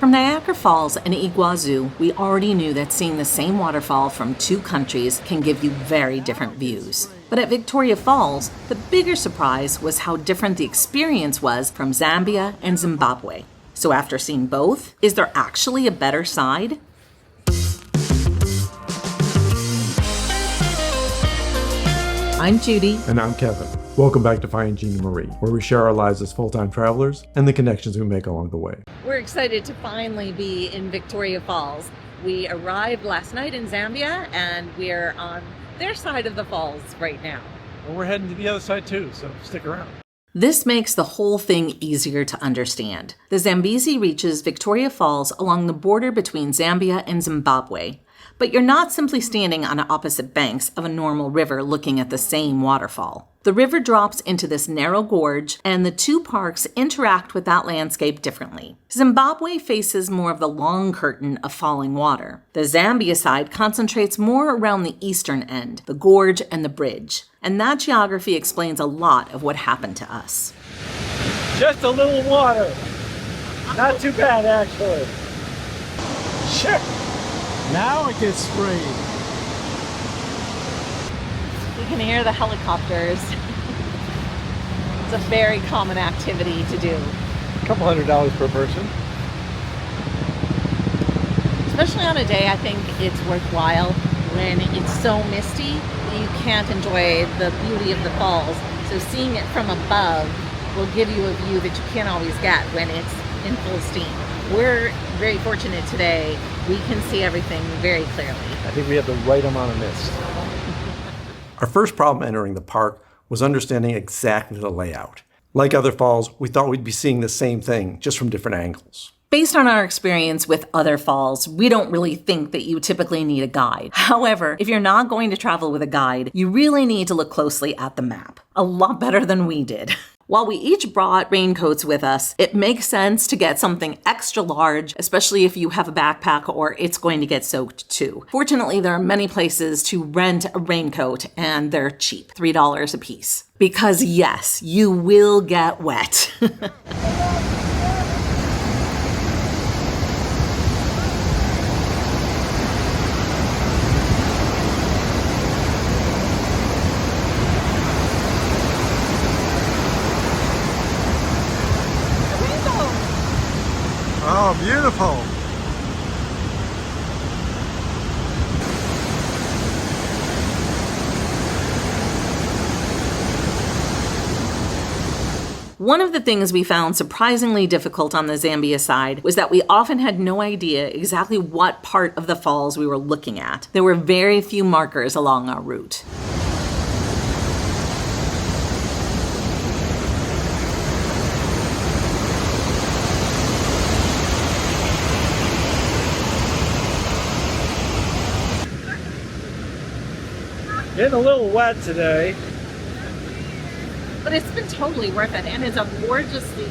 From Niagara Falls and Iguazu, we already knew that seeing the same waterfall from two countries can give you very different views. But at Victoria Falls, the bigger surprise was how different the experience was from Zambia and Zimbabwe. So after seeing both, is there actually a better side? I'm Judy. And I'm Kevin. Welcome back to Find Gina Marie, where we share our lives as full-time travelers and the connections we make along the way. We're excited to finally be in Victoria Falls. We arrived last night in Zambia, and we're on their side of the falls right now. Well, we're heading to the other side too, so stick around. This makes the whole thing easier to understand. The Zambezi reaches Victoria Falls along the border between Zambia and Zimbabwe. But you're not simply standing on opposite banks of a normal river looking at the same waterfall. The river drops into this narrow gorge, and the two parks interact with that landscape differently. Zimbabwe faces more of the long curtain of falling water. The Zambia side concentrates more around the eastern end, the gorge and the bridge. And that geography explains a lot of what happened to us. Just a little water. Not too bad, actually. Sure. Now it gets sprayed. You can hear the helicopters. It's a very common activity to do. A couple $100 per person. Especially on a day, I think it's worthwhile when it's so misty that you can't enjoy the beauty of the falls. So seeing it from above will give you a view that you can't always get when it's in full steam. We're very fortunate today. We can see everything very clearly. I think we have the right amount of mist. Our first problem entering the park was understanding exactly the layout. Like other falls, we thought we'd be seeing the same thing, just from different angles. Based on our experience with other falls, we don't really think that you typically need a guide. However, if you're not going to travel with a guide, you really need to look closely at the map. A lot better than we did. While we each brought raincoats with us, it makes sense to get something extra large, especially if you have a backpack or it's going to get soaked too. Fortunately, there are many places to rent a raincoat, and they're cheap, $3 a piece. Because yes, you will get wet. Oh, beautiful. One of the things we found surprisingly difficult on the Zambia side was that we often had no idea exactly what part of the falls we were looking at. There were very few markers along our route. Getting a little wet today. But it's been totally worth it, and it's a gorgeously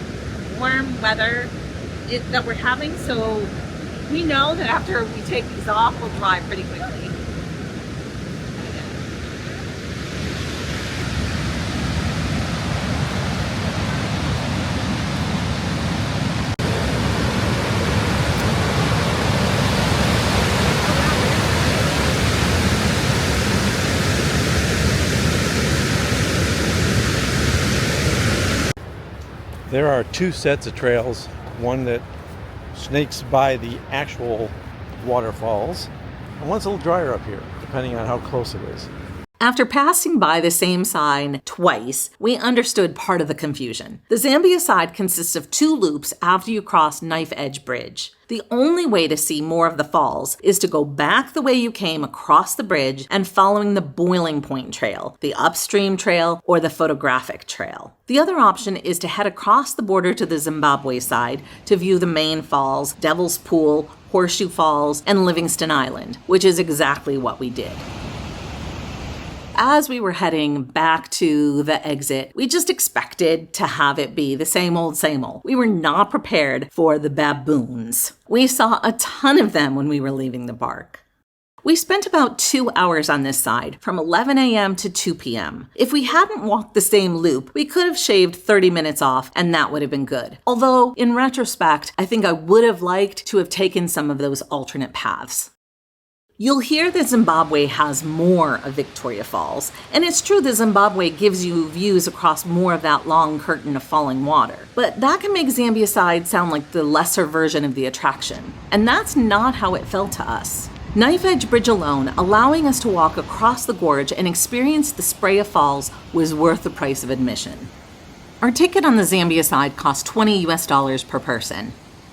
warm weather that we're having, so we know that after we take these off, we'll dry pretty quickly. There are two sets of trails, one that snakes by the actual waterfalls, and one's a little drier up here, depending on how close it is. After passing by the same sign twice, we understood part of the confusion. The Zambia side consists of two loops after you cross Knife Edge Bridge. The only way to see more of the falls is to go back the way you came across the bridge and following the Boiling Point Trail, the upstream trail, or the photographic trail. The other option is to head across the border to the Zimbabwe side to view the main falls, Devil's Pool, Horseshoe Falls, and Livingston Island, which is exactly what we did. As we were heading back to the exit, we just expected to have it be the same old, same old. We were not prepared for the baboons. We saw a ton of them when we were leaving the park. We spent about 2 hours on this side, from 11 a.m. to 2 p.m. If we hadn't walked the same loop, we could have shaved 30 minutes off, and that would have been good. Although, in retrospect, I think I would have liked to have taken some of those alternate paths. You'll hear that Zimbabwe has more of Victoria Falls, and it's true that Zimbabwe gives you views across more of that long curtain of falling water. But that can make Zambia side sound like the lesser version of the attraction, and that's not how it felt to us. Knife Edge Bridge alone, allowing us to walk across the gorge and experience the spray of falls, was worth the price of admission. Our ticket on the Zambia side cost $20 per person.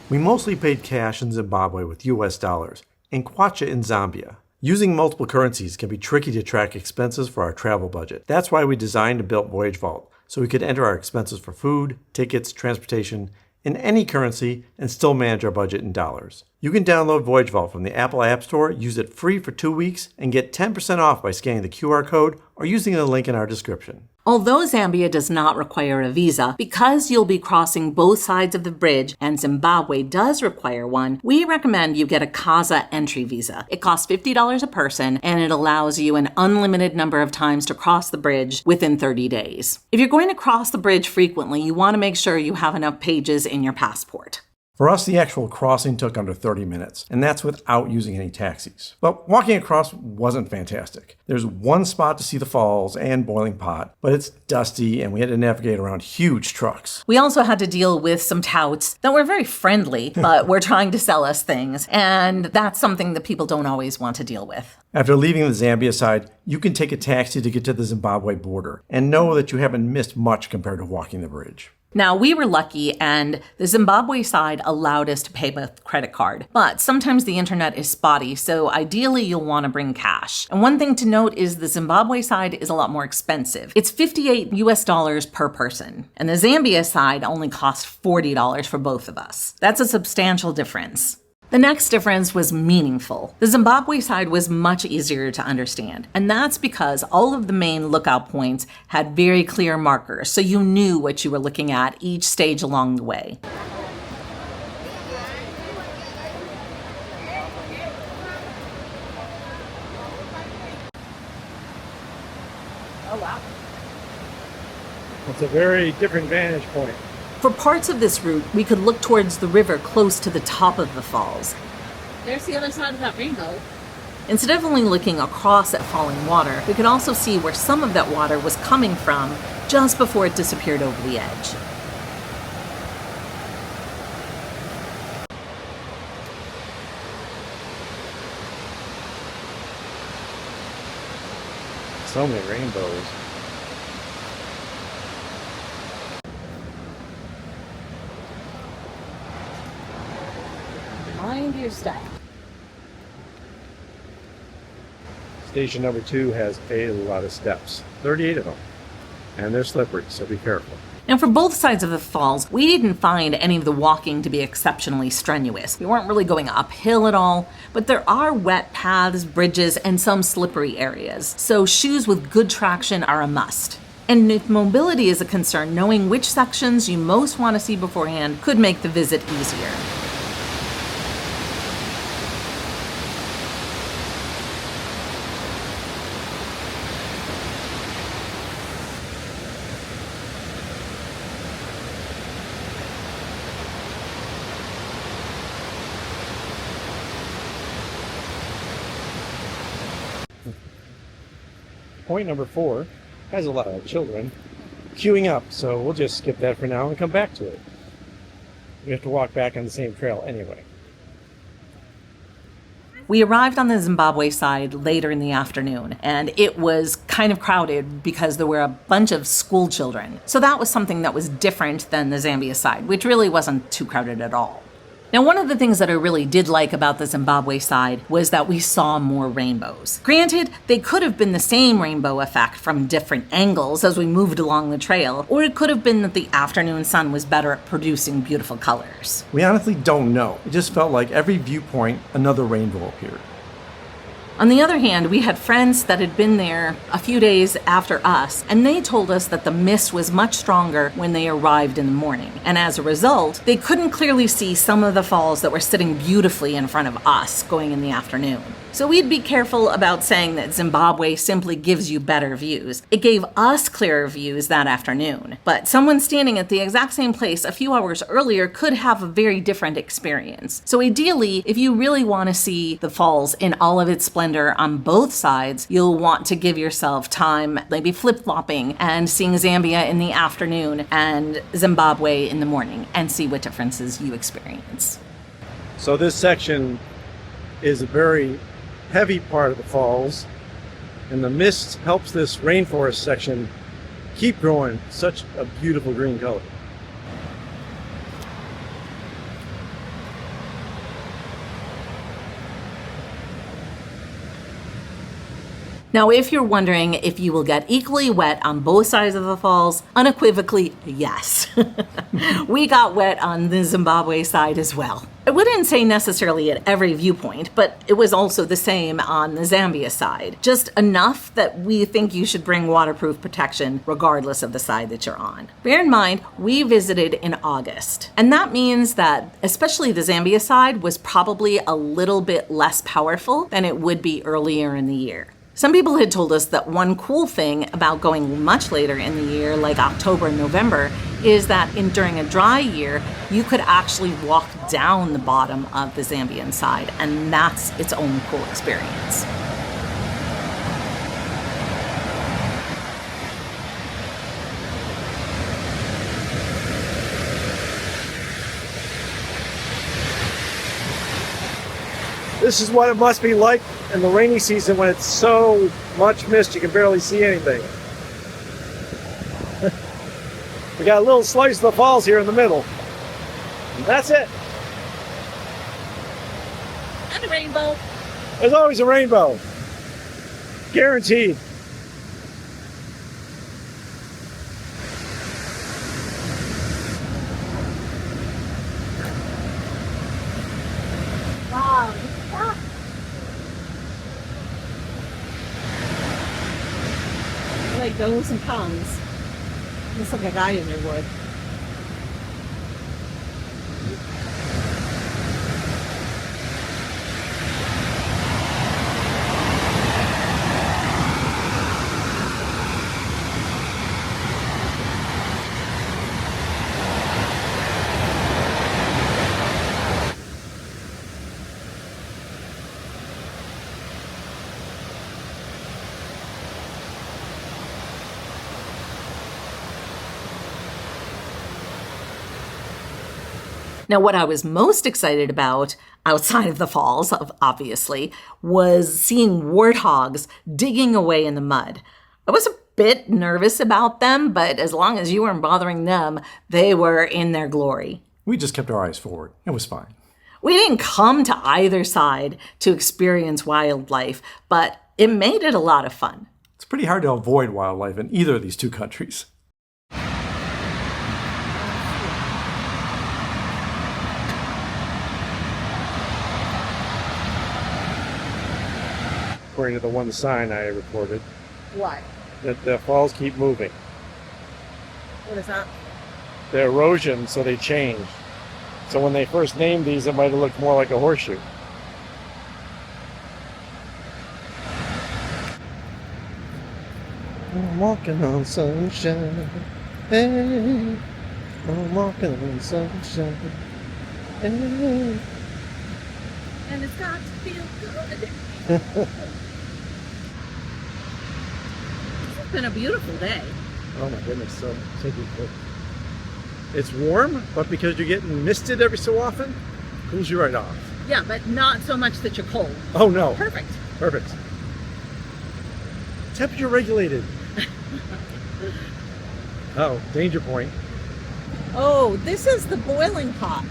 We mostly paid cash in Zimbabwe with US dollars, and kwacha in Zambia. Using multiple currencies can be tricky to track expenses for our travel budget. That's why we designed and built Voyage Vault, so we could enter our expenses for food, tickets, transportation, in any currency and still manage our budget in dollars. You can download Voyage Vault from the Apple App Store, use it free for 2 weeks, and get 10% off by scanning the QR code or using the link in our description. Although Zambia does not require a visa, because you'll be crossing both sides of the bridge and Zimbabwe does require one, we recommend you get a CASA entry visa. It costs $50 a person, and it allows you an unlimited number of times to cross the bridge within 30 days. If you're going to cross the bridge frequently, you want to make sure you have enough pages in your passport. For us, the actual crossing took under 30 minutes, and that's without using any taxis. But walking across wasn't fantastic. There's one spot to see the falls and boiling pot, but it's dusty and we had to navigate around huge trucks. We also had to deal with some touts that were very friendly, but were trying to sell us things, and that's something that people don't always want to deal with. After leaving the Zambia side, you can take a taxi to get to the Zimbabwe border, and know that you haven't missed much compared to walking the bridge. Now, we were lucky, and the Zimbabwe side allowed us to pay with credit card. But sometimes the internet is spotty, so ideally you'll want to bring cash. And one thing to note is the Zimbabwe side is a lot more expensive. It's $58 per person, and the Zambia side only costs $40 for both of us. That's a substantial difference. The next difference was meaningful. The Zimbabwe side was much easier to understand, and that's because all of the main lookout points had very clear markers, so you knew what you were looking at each stage along the way. Oh, wow. It's a very different vantage point. For parts of this route, we could look towards the river close to the top of the falls. There's the other side of that rainbow. Instead of only looking across at falling water, we could also see where some of that water was coming from just before it disappeared over the edge. So many rainbows. Mind your step. Station number 2 has a lot of steps, 38 of them, and they're slippery, so be careful. Now, for both sides of the falls, we didn't find any of the walking to be exceptionally strenuous. We weren't really going uphill at all, but there are wet paths, bridges, and some slippery areas, so shoes with good traction are a must. And if mobility is a concern, knowing which sections you most want to see beforehand could make the visit easier. Point number 4 has a lot of children queuing up, so we'll just skip that for now and come back to it. We have to walk back on the same trail anyway. We arrived on the Zimbabwe side later in the afternoon, and it was kind of crowded because there were a bunch of school children. So that was something that was different than the Zambia side, which really wasn't too crowded at all. Now, one of the things that I really did like about the Zimbabwe side was that we saw more rainbows. Granted, they could have been the same rainbow effect from different angles as we moved along the trail, or it could have been that the afternoon sun was better at producing beautiful colors. We honestly don't know. It just felt like every viewpoint, another rainbow appeared. On the other hand, we had friends that had been there a few days after us, and they told us that the mist was much stronger when they arrived in the morning. And as a result, they couldn't clearly see some of the falls that were sitting beautifully in front of us going in the afternoon. So we'd be careful about saying that Zimbabwe simply gives you better views. It gave us clearer views that afternoon. But someone standing at the exact same place a few hours earlier could have a very different experience. So ideally, if you really want to see the falls in all of its splendor on both sides, you'll want to give yourself time, maybe flip-flopping and seeing Zambia in the afternoon and Zimbabwe in the morning, and see what differences you experience. So this section is a very heavy part of the falls, and the mist helps this rainforest section keep growing such a beautiful green color. Now, if you're wondering if you will get equally wet on both sides of the falls, unequivocally, yes. We got wet on the Zimbabwe side as well. I wouldn't say necessarily at every viewpoint, but it was also the same on the Zambia side. Just enough that we think you should bring waterproof protection regardless of the side that you're on. Bear in mind, we visited in August, and that means that especially the Zambia side was probably a little bit less powerful than it would be earlier in the year. Some people had told us that one cool thing about going much later in the year, like October and November, is that during a dry year, you could actually walk down the bottom of the Zambian side, and that's its own cool experience. This is what it must be like in the rainy season when it's so much mist you can barely see anything. We got a little slice of the falls here in the middle. And that's it. And a rainbow. There's always a rainbow. Guaranteed. Wow. Like goes and comes. Looks like a guy in your wood. Now, what I was most excited about, outside of the falls, obviously, was seeing warthogs digging away in the mud. I was a bit nervous about them, but as long as you weren't bothering them, they were in their glory. We just kept our eyes forward. It was fine. We didn't come to either side to experience wildlife, but it made it a lot of fun. It's pretty hard to avoid wildlife in either of these two countries. According to the one sign I recorded, What? that the falls keep moving. What is that? The erosion, so they change. So when they first named these, it might have looked more like a horseshoe. I'm walking on sunshine. Hey, I'm walking on sunshine. Hey. And it's got to feel good. It's been a beautiful day. Oh my goodness, so beautiful. It's warm, but because you're getting misted every so often, cools you right off. Yeah, but not so much that you're cold. Oh no. Perfect. Perfect. Temperature regulated. Oh, danger point. Oh, this is the boiling pot.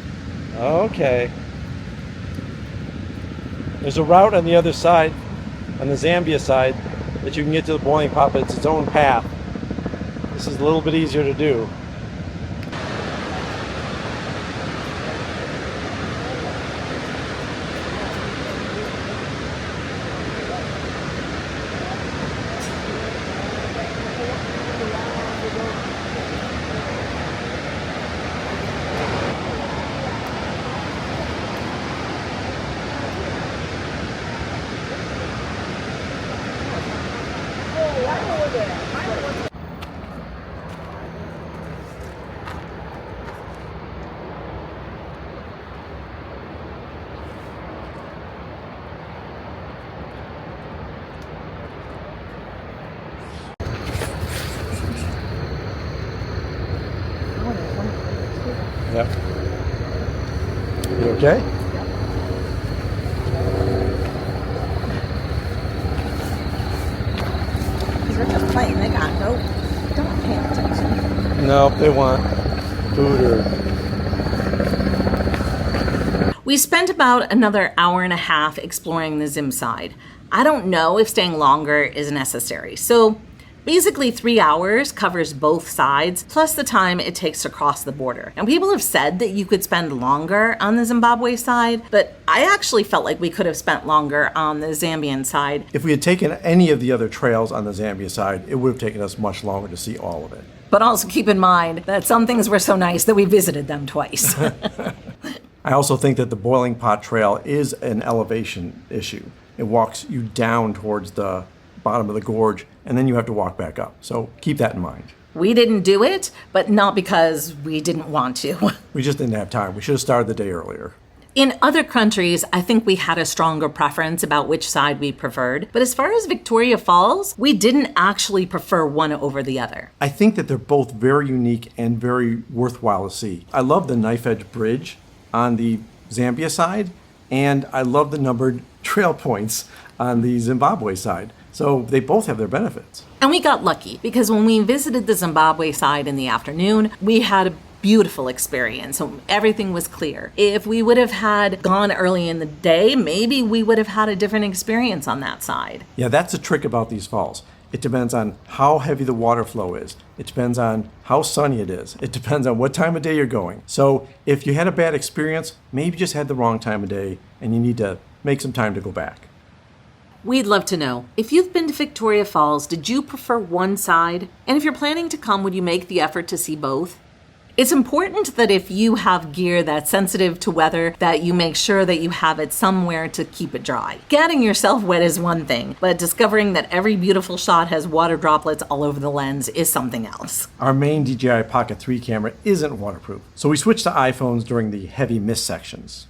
Okay. There's a route on the other side, on the Zambia side, that you can get to the boiling pot, but it's its own path. This is a little bit easier to do. Yep. You okay? They're just playing. They got no. Don't pay attention. No, they want food or. We spent about another hour and a half exploring the Zim side. I don't know if staying longer is necessary. So basically 3 hours covers both sides, plus the time it takes to cross the border. And people have said that you could spend longer on the Zimbabwe side, but I actually felt like we could have spent longer on the Zambian side. If we had taken any of the other trails on the Zambia side, it would have taken us much longer to see all of it. But also keep in mind that some things were so nice that we visited them twice. I also think that the Boiling Pot Trail is an elevation issue. It walks you down towards the bottom of the gorge, and then you have to walk back up. So keep that in mind. We didn't do it, but not because we didn't want to. We just didn't have time. We should have started the day earlier. In other countries, I think we had a stronger preference about which side we preferred. But as far as Victoria Falls, we didn't actually prefer one over the other. I think that they're both very unique and very worthwhile to see. I love the knife edge bridge on the Zambia side, and I love the numbered trail points on the Zimbabwe side. So they both have their benefits. And we got lucky because when we visited the Zimbabwe side in the afternoon, we had a beautiful experience. So everything was clear. If we would have had gone early in the day, maybe we would have had a different experience on that side. Yeah, that's the trick about these falls. It depends on how heavy the water flow is. It depends on how sunny it is. It depends on what time of day you're going. So if you had a bad experience, maybe you just had the wrong time of day and you need to make some time to go back. We'd love to know. If you've been to Victoria Falls, did you prefer one side? And if you're planning to come, would you make the effort to see both? It's important that if you have gear that's sensitive to weather, that you make sure that you have it somewhere to keep it dry. Getting yourself wet is one thing, but discovering that every beautiful shot has water droplets all over the lens is something else. Our main DJI Pocket 3 camera isn't waterproof, so we switched to iPhones during the heavy mist sections.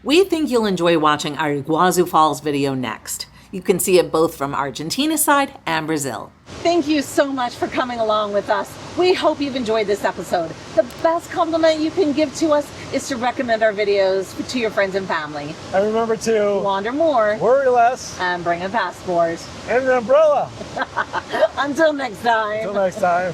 We think you'll enjoy watching our Iguazu Falls video next. You can see it both from Argentina's side and Brazil. Thank you so much for coming along with us. We hope you've enjoyed this episode. The best compliment you can give to us is to recommend our videos to your friends and family. And remember to Wander more, worry less, and bring a passport. and an umbrella. Until next time. Until next time.